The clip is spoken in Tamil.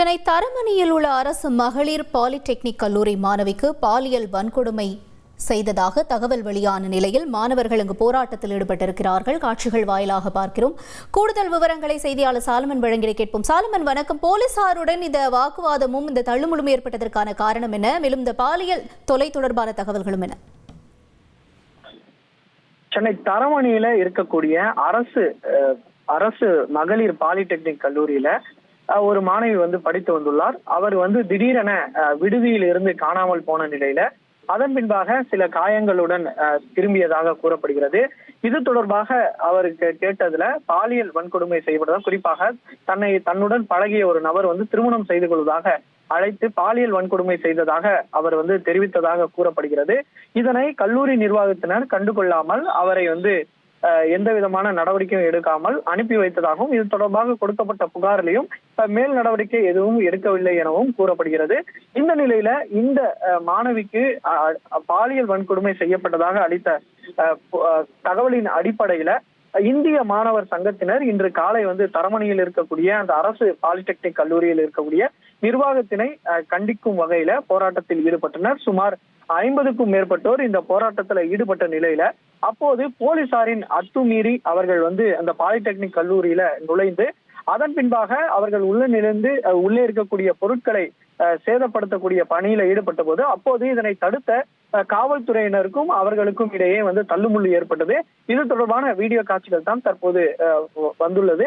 சென்னை தரமணியில் உள்ள அரசு மகளிர் பாலிடெக்னிக் கல்லூரி மாணவிக்கு பாலியல் வன்கொடுமை செய்ததாக தகவல் வெளியான நிலையில் மாணவர்கள் அங்கு போராட்டத்தில் ஈடுபட்டிருக்கிறார்கள். காட்சிகள் வாயிலாக பார்க்கிறோம். கூடுதல் விவரங்களை செய்தியாளர் சாலமன் வழங்கி கேட்போம். சாலமன், வணக்கம். போலீசாருடன் இந்த வாக்குவாதமும் இந்த தள்ளுமுள்ளும் ஏற்பட்டதற்கான காரணம் என்ன? மேலும் இந்த பாலியல் தொலை தொடர்பான தகவல்களும் என்ன? சென்னை தரமணியில இருக்கக்கூடிய அரசு மகளிர் பாலிடெக்னிக் கல்லூரியில ஒரு மாணவி படித்து வந்துள்ளார். அவர் திடீரென விடுதியில் இருந்து காணாமல் போன நிலையில அதன் பின்பாக சில காயங்களுடன் திரும்பியதாக கூறப்படுகிறது. இது தொடர்பாக அவருக்கு கேட்டதுல பாலியல் வன்கொடுமை செய்யப்பட்டதாக, குறிப்பாக தன்னுடன் பழகிய ஒரு நபர் திருமணம் செய்து கொள்வதாக அழைத்து பாலியல் வன்கொடுமை செய்ததாக அவர் தெரிவித்ததாக கூறப்படுகிறது. இதனை கல்லூரி நிர்வாகத்தினர் கண்டுகொள்ளாமல் அவரை எந்த விதமான நடவடிக்கையும் எடுக்காமல் அனுப்பி வைத்ததாகவும், இது தொடர்பாக கொடுக்கப்பட்ட புகாரிலையும் மேல் நடவடிக்கை எதுவும் எடுக்கவில்லை எனவும் கூறப்படுகிறது. இந்த நிலையில இந்த மாணவிக்கு பாலியல் வன்கொடுமை செய்யப்பட்டதாக அளித்த தகவலின் அடிப்படையில இந்திய மாணவர் சங்கத்தினர் இன்று காலை தரமணியில் இருக்கக்கூடிய அந்த அரசு பாலிடெக்னிக் கல்லூரியில் இருக்கக்கூடிய நிர்வாகத்தினை கண்டிக்கும் வகையில போராட்டத்தில் ஈடுபட்டனர். சுமார் 50க்கும் மேற்பட்டோர் இந்த போராட்டத்துல ஈடுபட்ட நிலையில அப்போது போலீசாரின் அத்துமீறி அவர்கள் அந்த பாலிடெக்னிக் கல்லூரியில நுழைந்து அதன் பின்பாக அவர்கள் உள்ளே இருக்கக்கூடிய பொருட்களை சேதப்படுத்தக்கூடிய பணியில ஈடுபட்ட போது அப்போது இதனை தடுத்த காவல்துறையினருக்கும் அவர்களுக்கும் இடையே தள்ளுமுள்ளு ஏற்பட்டது. இது தொடர்பான வீடியோ காட்சிகள் தான் தற்போது வந்துள்ளது.